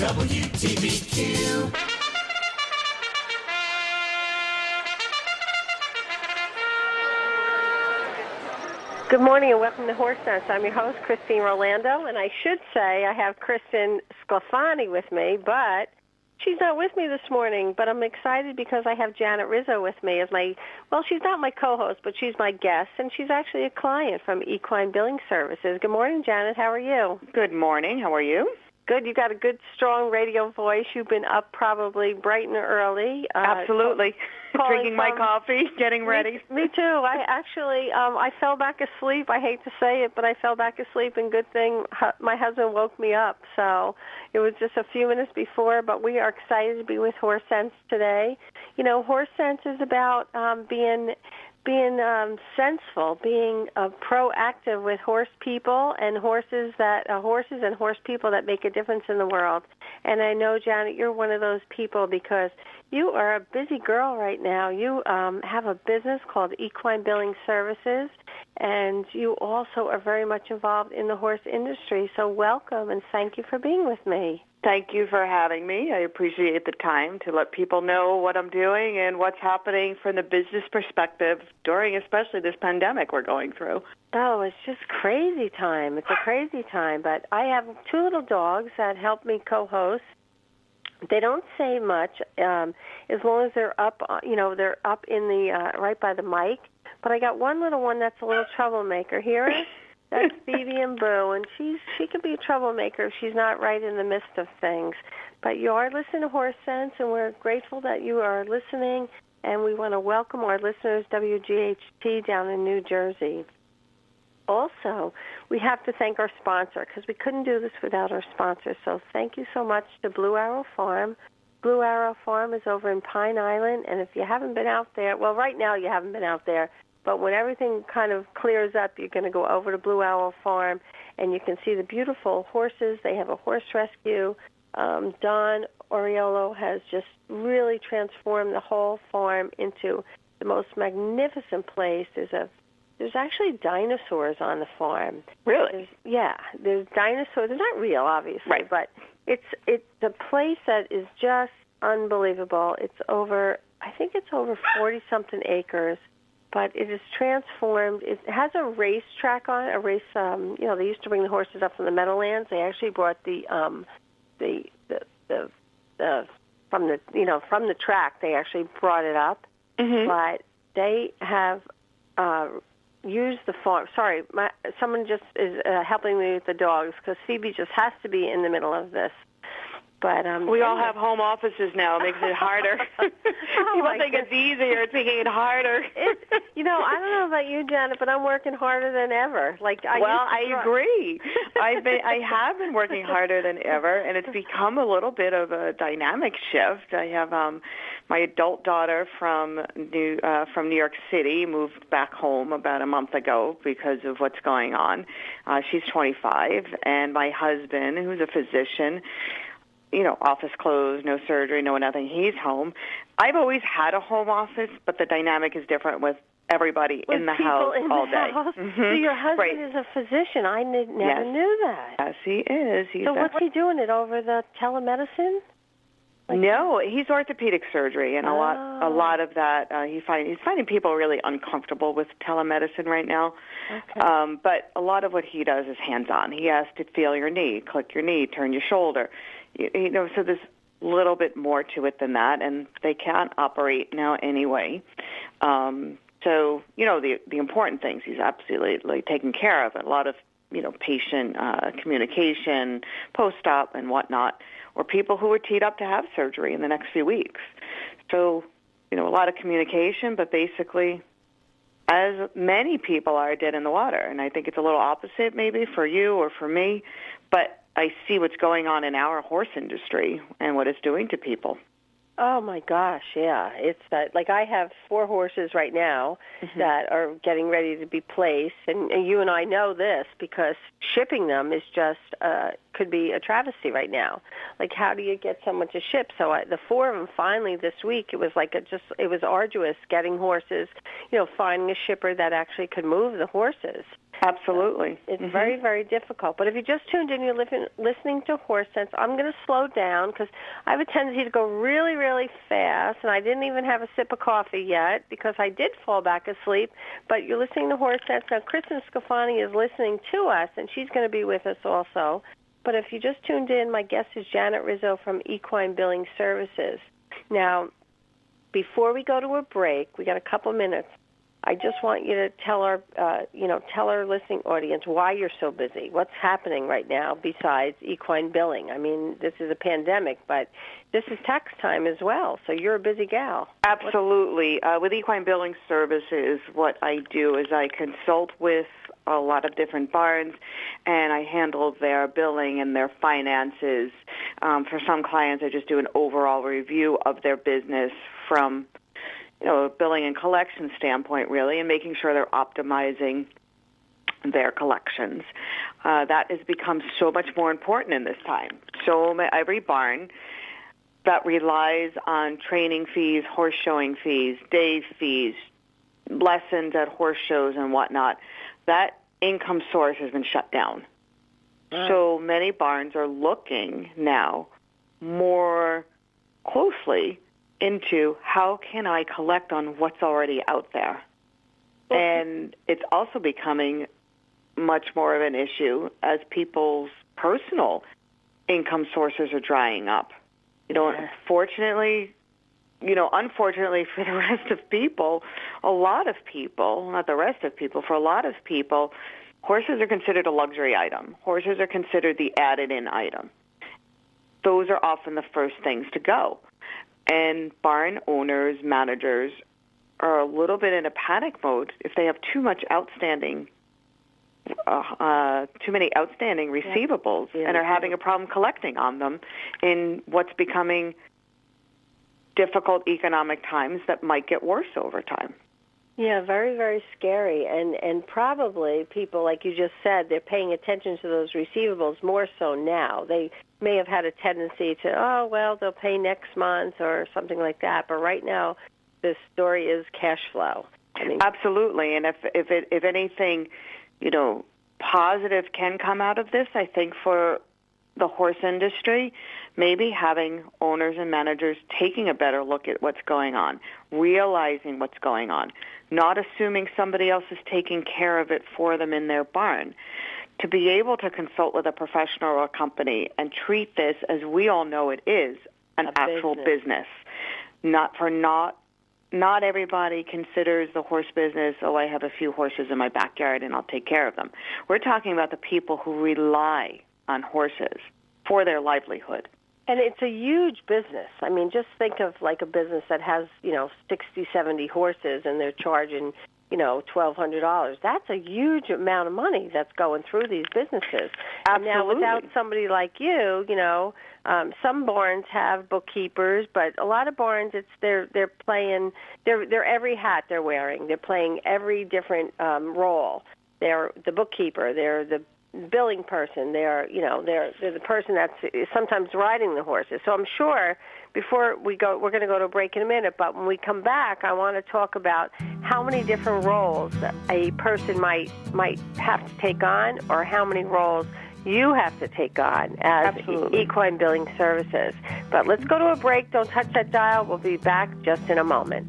WTBQ. Good morning and welcome to Horse Sense. I'm your host, Christine Rolando, and I should say I have Kristen Sclafani with me, but she's not with me this morning. But I'm excited because I have Janet Rizzo with me as she's not my co-host, but she's my guest, and she's actually a client from Equine Billing Services. Good morning, Janet. How are you? Good morning. How are you? Good. You got a good, strong radio voice. You've been up probably bright and early. Absolutely. Drinking my coffee, getting ready. Me too. I actually, I fell back asleep. I hate to say it, but I fell back asleep, and good thing my husband woke me up. So it was just a few minutes before, but we are excited to be with Horse Sense today. You know, Horse Sense is about being senseful, being proactive with horse people and horses and horse people that make a difference in the world. And I know, Janet, you're one of those people because you are a busy girl right now. You have a business called Equine Billing Services, and you also are very much involved in the horse industry. So welcome, and thank you for being with me. Thank you for having me. I appreciate the time to let people know what I'm doing and what's happening from the business perspective during especially this pandemic we're going through. Oh, it's just crazy time. It's a crazy time. But I have two little dogs that help me co-host. They don't say much as long as they're up, they're up in the right by the mic. But I got one little one that's a little troublemaker. Hear it? That's Phoebe and Boo, and she can be a troublemaker if she's not right in the midst of things. But you are listening to Horse Sense, and we're grateful that you are listening, and we want to welcome our listeners, WGHT, down in New Jersey. Also, we have to thank our sponsor because we couldn't do this without our sponsor. So thank you so much to Blue Arrow Farm. Blue Arrow Farm is over in Pine Island, and if you haven't been out there, well, right now you haven't been out there, but when everything kind of clears up, you're going to go over to Blue Arrow Farm, and you can see the beautiful horses. They have a horse rescue. Don Oriolo has just really transformed the whole farm into the most magnificent place. There's actually dinosaurs on the farm. Really? There's dinosaurs. They're not real, obviously, right. But it's a place that is just unbelievable. It's over 40-something acres, but it is transformed. It has a race track on it. They used to bring the horses up from the Meadowlands. They actually brought from the track. They actually brought it up, but they have used the farm. Sorry, someone just is helping me with the dogs because Phoebe just has to be in the middle of this. But we all have home offices now. It makes it harder. People think it's easier. It's making it harder. I don't know about you, Janet, but I'm working harder than ever. I agree. I have been working harder than ever, and it's become a little bit of a dynamic shift. I have my adult daughter from New York City moved back home about a month ago because of what's going on. She's 25, and my husband, who's a physician, office closed, no surgery, no nothing. He's home. I've always had a home office, but the dynamic is different with everybody in the house all day. Mm-hmm. So your husband is a physician. I never knew that. Yes, he is. So what's he doing? It over the telemedicine? No, he's orthopedic surgery, and a lot of that he's finding people really uncomfortable with telemedicine right now. Okay. But a lot of what he does is hands-on. He has to feel your knee, click your knee, turn your shoulder. So there's a little bit more to it than that, and they can't operate now anyway. So the important things he's absolutely taking care of. A lot of patient communication, post-op and whatnot, or people who are teed up to have surgery in the next few weeks. So, a lot of communication, but basically, as many people are dead in the water. And I think it's a little opposite maybe for you or for me, but I see what's going on in our horse industry and what it's doing to people. Oh, my gosh, yeah. It's that, I have 4 horses right now that are getting ready to be placed, and you and I know this because shipping them is just, could be a travesty right now. How do you get someone to ship? So the 4 of them finally this week, it was it was arduous getting horses, finding a shipper that actually could move the horses. Absolutely. It's very, very difficult. But if you just tuned in, you're listening to Horse Sense. I'm going to slow down because I have a tendency to go really, really fast, and I didn't even have a sip of coffee yet because I did fall back asleep. But you're listening to Horse Sense. Now, Kristen Scafani is listening to us, and she's going to be with us also. But if you just tuned in, my guest is Janet Rizzo from Equine Billing Services. Now, before we go to a break, we got a couple minutes. I just want you to tell our, tell our listening audience why you're so busy. What's happening right now besides equine billing? I mean, this is a pandemic, but this is tax time as well, so you're a busy gal. Absolutely. With Equine Billing Services, what I do is I consult with a lot of different barns, and I handle their billing and their finances. For some clients, I just do an overall review of their business from a billing and collection standpoint, really, and making sure they're optimizing their collections. That has become so much more important in this time. So every barn that relies on training fees, horse showing fees, day fees, lessons at horse shows and whatnot, that income source has been shut down. Right. So many barns are looking now more closely into how can I collect on what's already out there. And it's also becoming much more of an issue as people's personal income sources are drying up. Unfortunately for the rest of people, a lot of people, not the rest of people, for a lot of people, horses are considered a luxury item. Horses are considered the added-in item. Those are often the first things to go. And barn owners, managers are a little bit in a panic mode if they have too many outstanding receivables and are having a problem collecting on them in what's becoming difficult economic times that might get worse over time. Yeah, very, very scary. And probably people, like you just said, they're paying attention to those receivables more so now. They may have had a tendency to, they'll pay next month or something like that. But right now, the story is cash flow. Absolutely. And if anything, positive can come out of this, I think for the horse industry, maybe having owners and managers taking a better look at what's going on, realizing what's going on, not assuming somebody else is taking care of it for them in their barn, to be able to consult with a professional or a company and treat this as we all know it is, an actual business. Not everybody considers the horse business, I have a few horses in my backyard and I'll take care of them. We're talking about the people who rely on horses for their livelihood. And it's a huge business. I mean, just think of like a business that has, 60, 70 horses and they're charging, $1,200. That's a huge amount of money that's going through these businesses. Absolutely. And now without somebody like you, some barns have bookkeepers, but a lot of barns, they're every hat they're wearing. They're playing every different role. They're the bookkeeper. They're the billing person. They're the person that's sometimes riding the horses. So I'm sure before we go, we're going to go to a break in a minute, but when we come back, I want to talk about how many different roles a person might have to take on, or how many roles you have to take on as Equine Billing Services. But let's go to a break. Don't touch that dial. We'll be back just in a moment.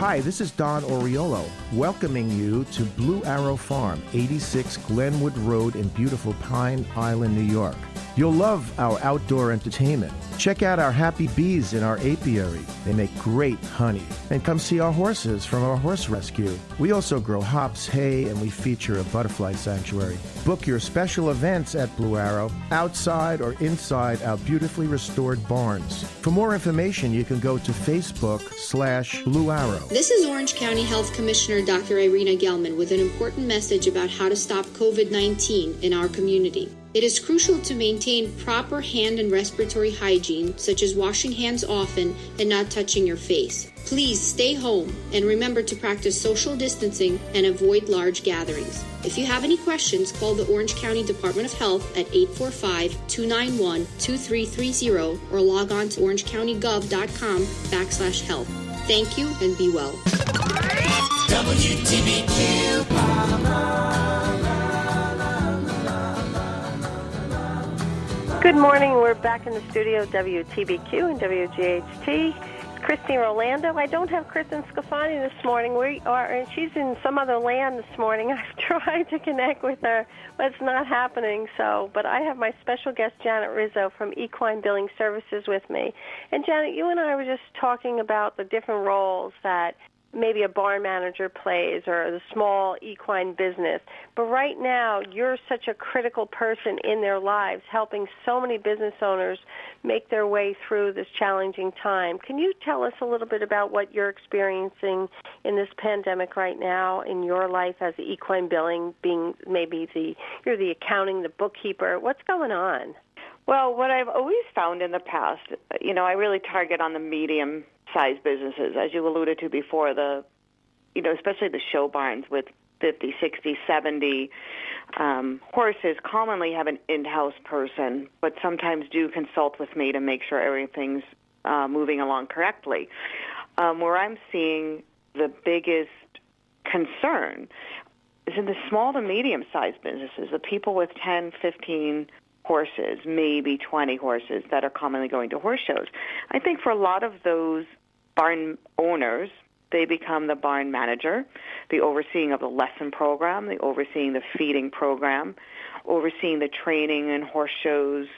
Hi, this is Don Oriolo, welcoming you to Blue Arrow Farm, 86 Glenwood Road in beautiful Pine Island, New York. You'll love our outdoor entertainment. Check out our happy bees in our apiary. They make great honey. And come see our horses from our horse rescue. We also grow hops, hay, and we feature a butterfly sanctuary. Book your special events at Blue Arrow, outside or inside our beautifully restored barns. For more information, you can go to Facebook/Blue Arrow. This is Orange County Health Commissioner Dr. Irina Gelman with an important message about how to stop COVID-19 in our community. It is crucial to maintain proper hand and respiratory hygiene, such as washing hands often and not touching your face. Please stay home and remember to practice social distancing and avoid large gatherings. If you have any questions, call the Orange County Department of Health at 845-291-2330 or log on to orangecountygov.com/health. Thank you and be well. WTBQ. Good morning. We're back in the studio, WTBQ and WGHT. Christine Rolando. I don't have Kristen Scafani this morning. And she's in some other land this morning. I've tried to connect with her, but it's not happening. But I have my special guest, Janet Rizzo from Equine Billing Services with me. And Janet, you and I were just talking about the different roles that maybe a barn manager plays or the small equine business. But right now, you're such a critical person in their lives, helping so many business owners make their way through this challenging time. Can you tell us a little bit about what you're experiencing in this pandemic right now in your life as the equine billing, being maybe you're the accounting, the bookkeeper? What's going on? Well, what I've always found in the past, I really target on the medium-sized businesses, as you alluded to before, especially the show barns with 50, 60, 70 horses commonly have an in-house person, but sometimes do consult with me to make sure everything's moving along correctly. Where I'm seeing the biggest concern is in the small to medium-sized businesses, the people with 10, 15 horses, maybe 20 horses that are commonly going to horse shows. I think for a lot of those barn owners, they become the barn manager, the overseeing of the lesson program, the overseeing the feeding program, overseeing the training in horse shows,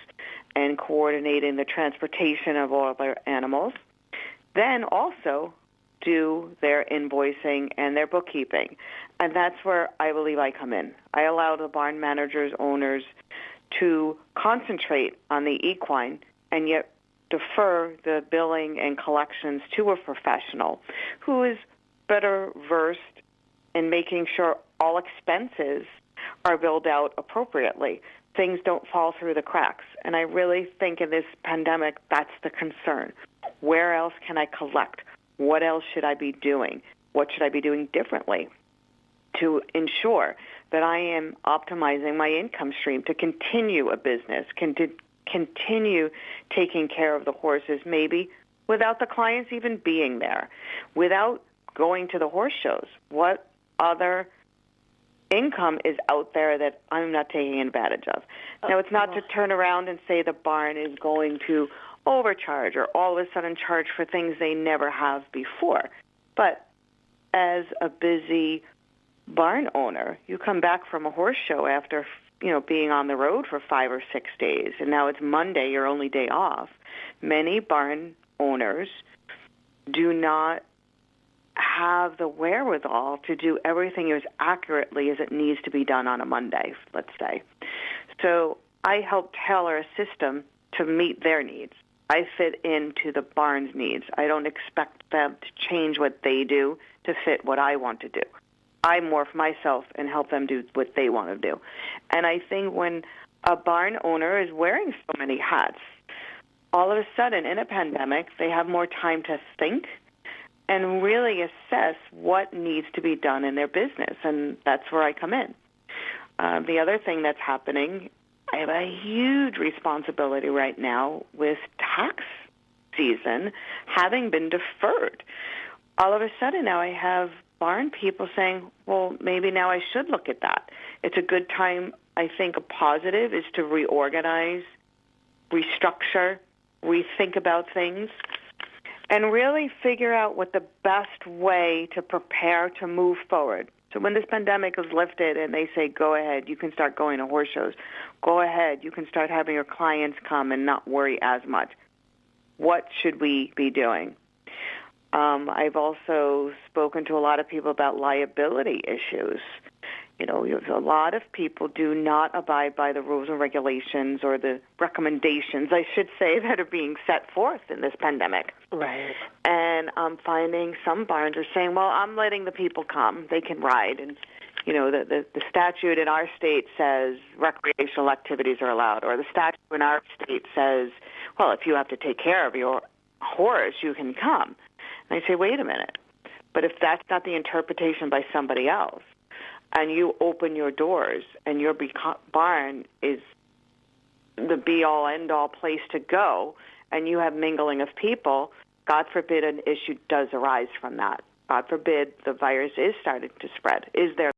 and coordinating the transportation of all their animals. Then also do their invoicing and their bookkeeping. And that's where I believe I come in. I allow the barn managers, owners, to concentrate on the equine and yet defer the billing and collections to a professional who is better versed in making sure all expenses are billed out appropriately. Things don't fall through the cracks. And I really think in this pandemic, that's the concern. Where else can I collect? What else should I be doing? What should I be doing differently to ensure that I am optimizing my income stream to continue a business, continue taking care of the horses, maybe without the clients even being there, without going to the horse shows? What other income is out there that I'm not taking advantage of? Now, it's not to turn around and say the barn is going to overcharge or all of a sudden charge for things they never have before. But as a busy barn owner, you come back from a horse show after, being on the road for 5 or 6 days, and now it's Monday, your only day off. Many barn owners do not have the wherewithal to do everything as accurately as it needs to be done on a Monday, let's say. So I help tailor a system to meet their needs. I fit into the barn's needs. I don't expect them to change what they do to fit what I want to do. I morph myself and help them do what they want to do. And I think when a barn owner is wearing so many hats, all of a sudden in a pandemic, they have more time to think and really assess what needs to be done in their business. And that's where I come in. The other thing that's happening, I have a huge responsibility right now with tax season having been deferred. All of a sudden now I have barn people saying, well, maybe now I should look at that. It's a good time. I think a positive is to reorganize, restructure, rethink about things, and really figure out what the best way to prepare to move forward. So when this pandemic is lifted and they say, go ahead, you can start going to horse shows. Go ahead, you can start having your clients come and not worry as much. What should we be doing? I've also spoken to a lot of people about liability issues. A lot of people do not abide by the rules and regulations or the recommendations, I should say, that are being set forth in this pandemic. Right. And I'm finding some barns are saying, well, I'm letting the people come. They can ride. And, the statute in our state says recreational activities are allowed, or the statute in our state says, well, if you have to take care of your horse, you can come. And I say, wait a minute. But if that's not the interpretation by somebody else, and you open your doors and your barn is the be-all, end-all place to go, and you have mingling of people, God forbid an issue does arise from that. God forbid the virus is starting to spread. Is there